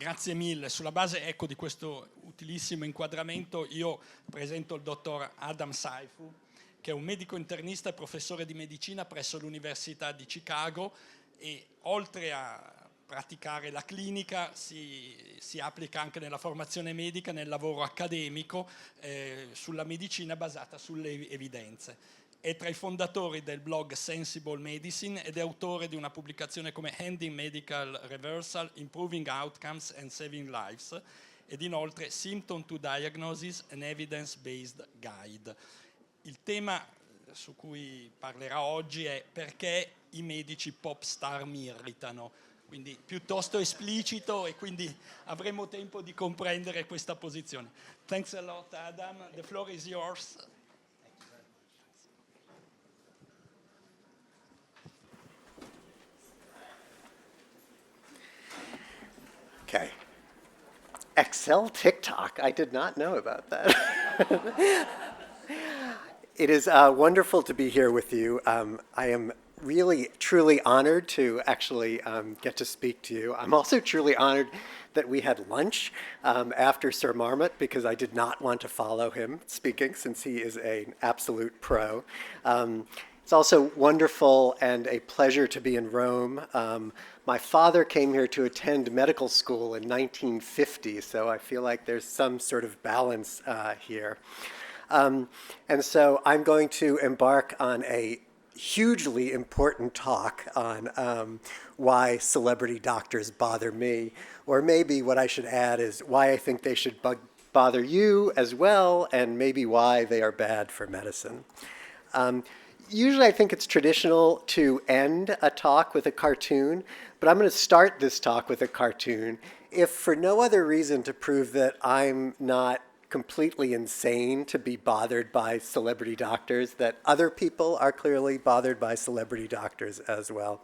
Grazie mille. Sulla base ecco, di questo utilissimo inquadramento io presento il dottor Adam Cifu, che è un medico internista e professore di medicina presso l'Università di Chicago e oltre a praticare la clinica si applica anche nella formazione medica, nel lavoro accademico sulla medicina basata sulle evidenze. È tra i fondatori del blog Sensible Medicine ed è autore di una pubblicazione come Ending Medical Reversal, Improving Outcomes and Saving Lives ed inoltre Symptom to Diagnosis, an Evidence-Based Guide. Il tema su cui parlerà oggi è perché i medici pop star mi irritano, quindi piuttosto esplicito e quindi avremo tempo di comprendere questa posizione. Thanks a lot, Adam. The floor is yours. Okay. Excel TikTok. I did not know about that. It is wonderful to be here with you. I am really, truly honored to actually get to speak to you. I'm also truly honored that we had lunch after Sir Marmot because I did not want to follow him speaking since he is an absolute pro. It's also wonderful and a pleasure to be in Rome. My father came here to attend medical school in 1950, so I feel like there's some sort of balance here. And so I'm going to embark on a hugely important talk on why celebrity doctors bother me, or maybe what I should add is why I think they should bother you as well, and maybe why they are bad for medicine. Usually I think it's traditional to end a talk with a cartoon, but I'm going to start this talk with a cartoon, if for no other reason to prove that I'm not completely insane to be bothered by celebrity doctors, that other people are clearly bothered by celebrity doctors as well.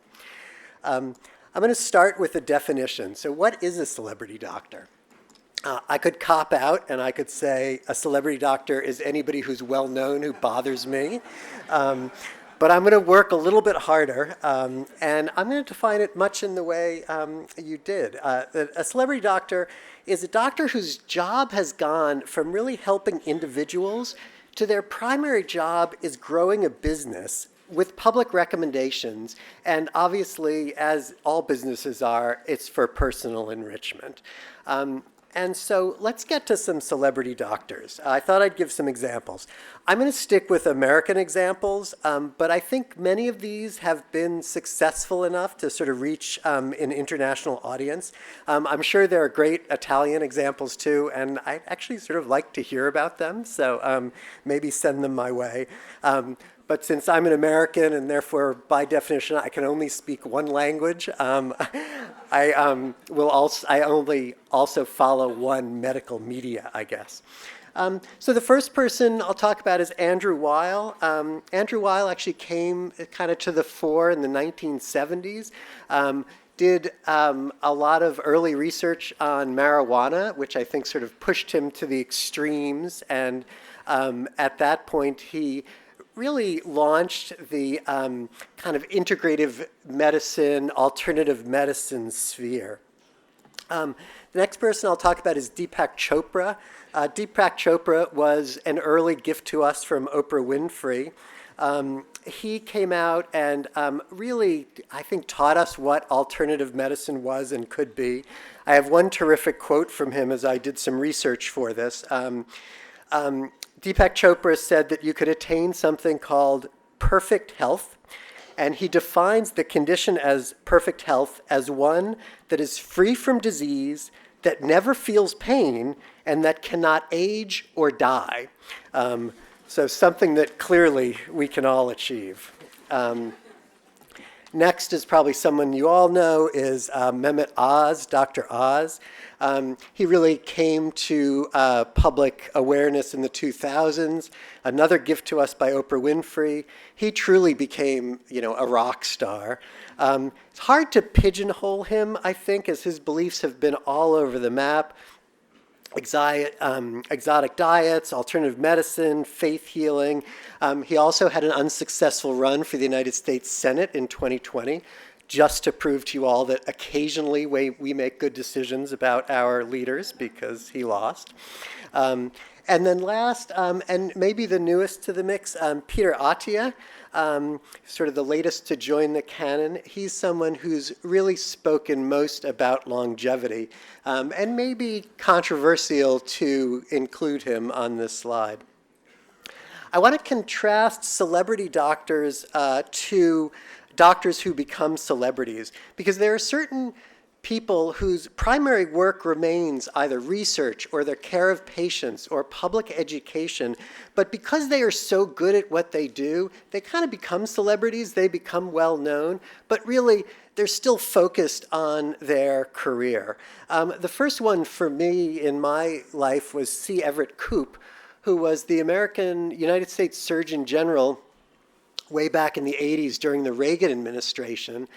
I'm going to start with a definition. So what is a celebrity doctor? I could cop out and I could say a celebrity doctor is anybody who's well known who bothers me. But I'm going to work a little bit harder, and I'm going to define it much in the way you did. A celebrity doctor is a doctor whose job has gone from really helping individuals to their primary job is growing a business with public recommendations, and obviously, as all businesses are, it's for personal enrichment. And so let's get to some celebrity doctors. I thought I'd give some examples. I'm going to stick with American examples, but I think many of these have been successful enough to sort of reach an international audience. I'm sure there are great Italian examples too, and I actually sort of like to hear about them, so maybe send them my way. But since I'm an American and therefore by definition I can only speak one language, I only also follow one medical media, I guess. So the first person I'll talk about is Andrew Weil. Andrew Weil actually came kind of to the fore in the 1970s. Did a lot of early research on marijuana, which I think sort of pushed him to the extremes. And at that point, he really launched the kind of integrative medicine, alternative medicine sphere. The next person I'll talk about is Deepak Chopra. Deepak Chopra was an early gift to us from Oprah Winfrey. He came out and really, I think, taught us what alternative medicine was and could be. I have one terrific quote from him as I did some research for this. Deepak Chopra said that you could attain something called perfect health, and he defines the condition as perfect health as one that is free from disease, that never feels pain, and that cannot age or die. So something that clearly we can all achieve. Next is probably someone you all know is Mehmet Oz, Dr. Oz. He really came to public awareness in the 2000s. Another gift to us by Oprah Winfrey. He truly became, a rock star. It's hard to pigeonhole him, I think, as his beliefs have been all over the map. Exotic diets, alternative medicine, faith healing. He also had an unsuccessful run for the United States Senate in 2020. just to prove to you all that occasionally we make good decisions about our leaders because he lost. And then last, and maybe the newest to the mix, Peter Attia, sort of the latest to join the canon. He's someone who's really spoken most about longevity, and maybe controversial to include him on this slide. I want to contrast celebrity doctors to doctors who become celebrities, because there are certain people whose primary work remains either research or their care of patients or public education, but because they are so good at what they do, they kind of become celebrities, they become well known, but really they're still focused on their career. The first one for me in my life was C. Everett Koop, who was the United States Surgeon General way back in the 80s during the Reagan administration.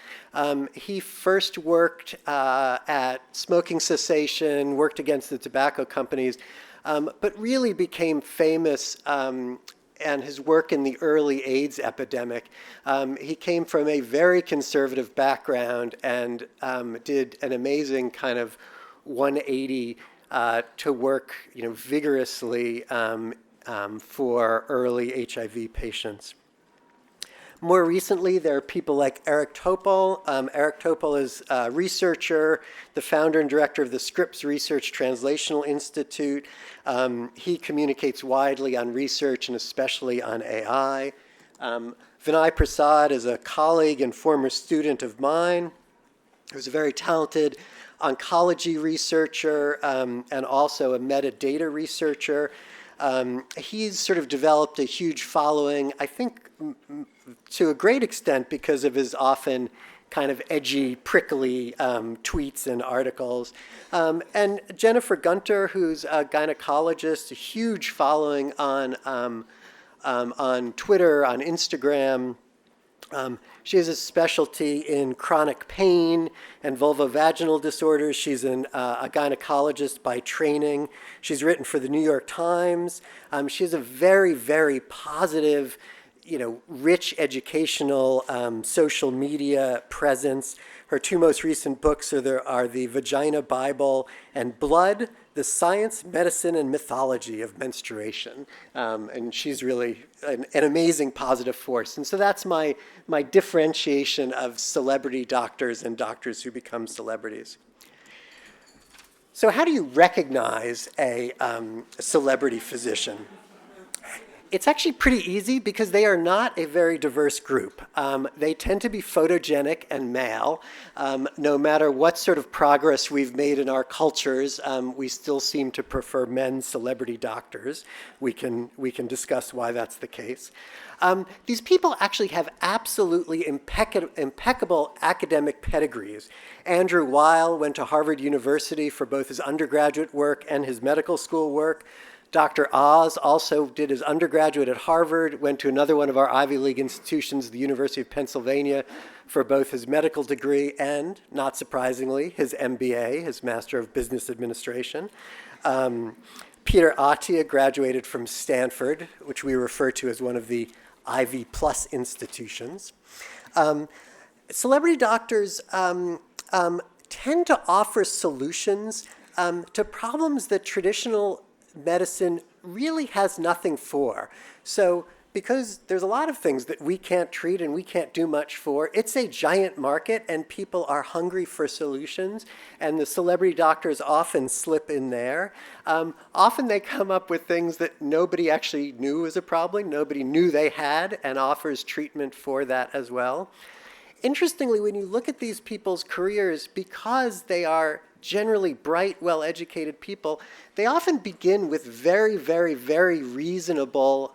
He first worked at smoking cessation, worked against the tobacco companies, but really became famous and his work in the early AIDS epidemic. He came from a very conservative background and did an amazing kind of 180 to work vigorously for early HIV patients. More recently, there are people like Eric Topol. Eric Topol is a researcher, the founder and director of the Scripps Research Translational Institute. He communicates widely on research and especially on AI. Vinay Prasad is a colleague and former student of mine who's a very talented oncology researcher and also a metadata researcher. He's sort of developed a huge following, I think, to a great extent because of his often kind of edgy, prickly tweets and articles. And Jennifer Gunter, who's a gynecologist, a huge following on Twitter, on Instagram. She has a specialty in chronic pain and vulvovaginal disorders. She's a gynecologist by training. She's written for the New York Times. She has a very, very positive, rich educational social media presence. Her two most recent books are The Vagina Bible and Blood, The Science, Medicine, and Mythology of Menstruation. And she's really an amazing positive force. And so that's my differentiation of celebrity doctors and doctors who become celebrities. So how do you recognize a celebrity physician? It's actually pretty easy because they are not a very diverse group. They tend to be photogenic and male. No matter what sort of progress we've made in our cultures, we still seem to prefer men celebrity doctors. We can discuss why that's the case. These people actually have absolutely impeccable academic pedigrees. Andrew Weil went to Harvard University for both his undergraduate work and his medical school work. Dr. Oz also did his undergraduate at Harvard, went to another one of our Ivy League institutions, the University of Pennsylvania, for both his medical degree and, not surprisingly, his MBA, his Master of Business Administration. Peter Attia graduated from Stanford, which we refer to as one of the Ivy Plus institutions. Celebrity doctors tend to offer solutions to problems that traditional medicine really has nothing for. So because there's a lot of things that we can't treat and we can't do much for, it's a giant market and people are hungry for solutions, and the celebrity doctors often slip in there. Often they come up with things that nobody actually knew was a problem, nobody knew they had, and offers treatment for that as well. Interestingly, when you look at these people's careers, because they are generally bright, well-educated people, they often begin with very, very, very reasonable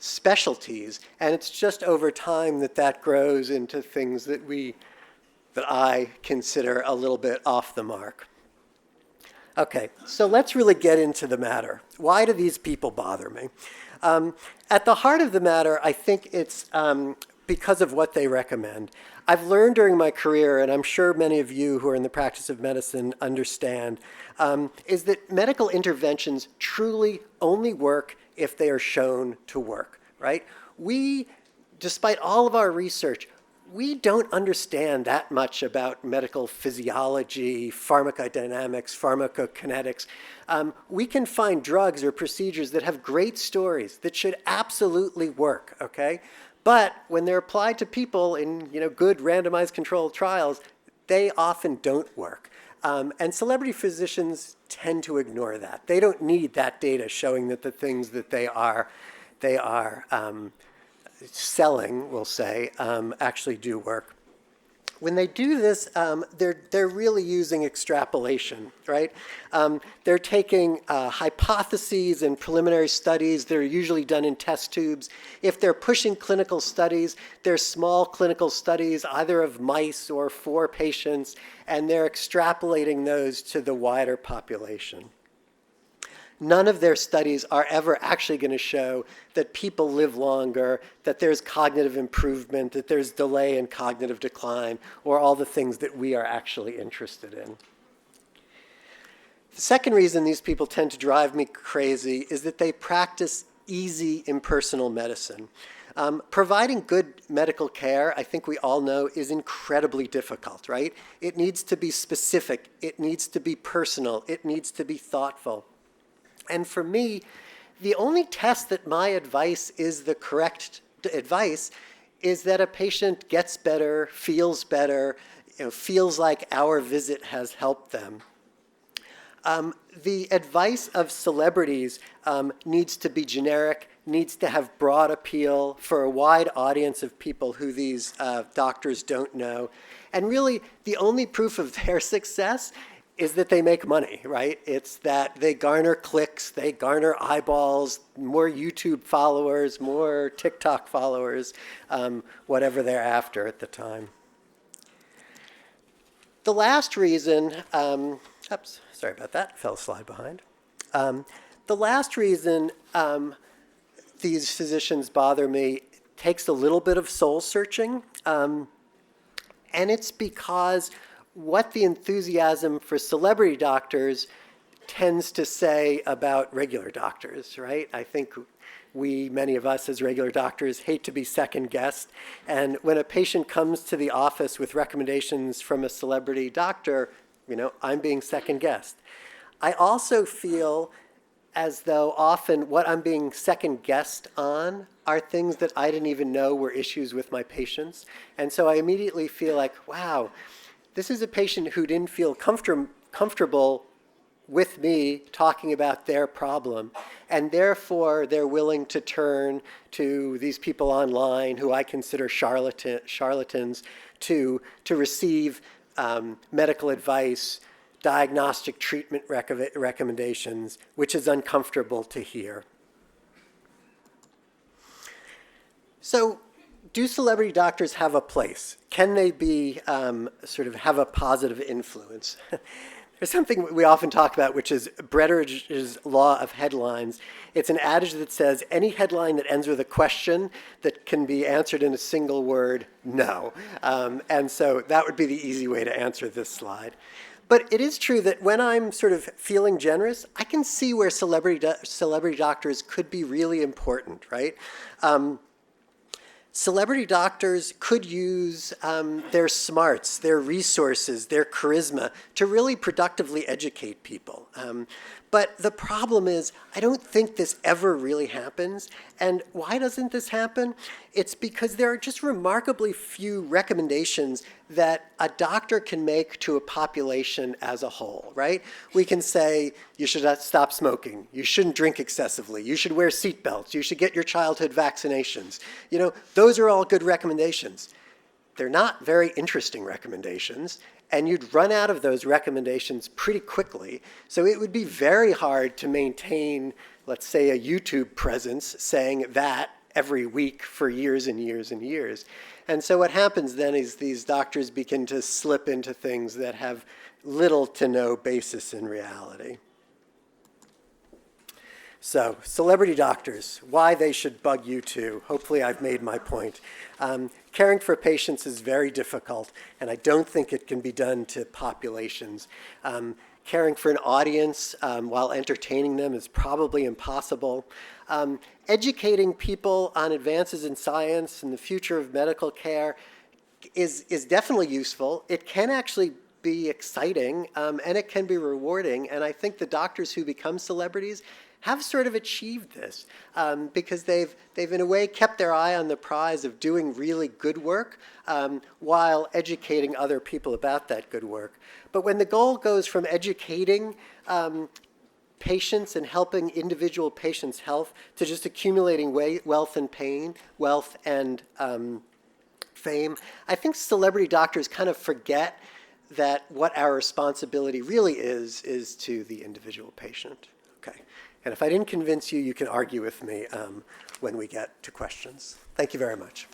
specialties. And it's just over time that grows into things that I consider a little bit off the mark. Okay, so let's really get into the matter. Why do these people bother me? At the heart of the matter, I think it's because of what they recommend. I've learned during my career, and I'm sure many of you who are in the practice of medicine understand, is that medical interventions truly only work if they are shown to work, right? We, despite all of our research, we don't understand that much about medical physiology, pharmacodynamics, pharmacokinetics. We can find drugs or procedures that have great stories that should absolutely work, okay? But when they're applied to people in good randomized controlled trials, they often don't work. And celebrity physicians tend to ignore that. They don't need that data showing that the things that they are selling, we'll say, actually do work. When they do this, they're really using extrapolation, right? They're taking hypotheses and preliminary studies. They're usually done in test tubes. If they're pushing clinical studies, they're small clinical studies, either of mice or for patients, and they're extrapolating those to the wider population. None of their studies are ever actually going to show that people live longer, that there's cognitive improvement, that there's delay in cognitive decline, or all the things that we are actually interested in. The second reason these people tend to drive me crazy is that they practice easy impersonal medicine. Providing good medical care, I think we all know, is incredibly difficult, right? It needs to be specific. It needs to be personal. It needs to be thoughtful. And for me, the only test that my advice is the correct advice is that a patient gets better, feels like our visit has helped them. The advice of celebrities needs to be generic, needs to have broad appeal for a wide audience of people who these doctors don't know. And really, the only proof of their success is that they make money, right? It's that they garner clicks, they garner eyeballs, more YouTube followers, more TikTok followers, whatever they're after at the time. The last reason, oops, sorry about that, fell a slide behind. The last reason these physicians bother me takes a little bit of soul searching, and it's because what the enthusiasm for celebrity doctors tends to say about regular doctors, right? I think many of us as regular doctors, hate to be second guessed. And when a patient comes to the office with recommendations from a celebrity doctor, I'm being second guessed. I also feel as though often what I'm being second guessed on are things that I didn't even know were issues with my patients. And so I immediately feel like, wow, this is a patient who didn't feel comfortable with me talking about their problem, and therefore they're willing to turn to these people online who I consider charlatans to receive medical advice, diagnostic treatment recommendations, which is uncomfortable to hear. So, do celebrity doctors have a place? Can they be have a positive influence? There's something we often talk about, which is Bretteridge's law of headlines. It's an adage that says any headline that ends with a question that can be answered in a single word, no. And so that would be the easy way to answer this slide. But it is true that when I'm sort of feeling generous, I can see where celebrity doctors could be really important, right? Celebrity doctors could use their smarts, their resources, their charisma to really productively educate people. But the problem is, I don't think this ever really happens. And why doesn't this happen? It's because there are just remarkably few recommendations that a doctor can make to a population as a whole, right? We can say, you should stop smoking. You shouldn't drink excessively. You should wear seatbelts. You should get your childhood vaccinations. Those are all good recommendations. They're not very interesting recommendations, and you'd run out of those recommendations pretty quickly. So it would be very hard to maintain, let's say, a YouTube presence saying that every week for years and years and years. And so what happens then is these doctors begin to slip into things that have little to no basis in reality. So, celebrity doctors, why they should bug you too. Hopefully I've made my point. Caring for patients is very difficult, and I don't think it can be done to populations. Caring for an audience while entertaining them is probably impossible. Educating people on advances in science and the future of medical care is definitely useful. It can actually be exciting, and it can be rewarding. And I think the doctors who become celebrities have sort of achieved this because they've in a way kept their eye on the prize of doing really good work while educating other people about that good work. But when the goal goes from educating patients and helping individual patients' health to just accumulating wealth and fame, I think celebrity doctors kind of forget that what our responsibility really is to the individual patient. Okay. And if I didn't convince you, you can argue with me when we get to questions. Thank you very much.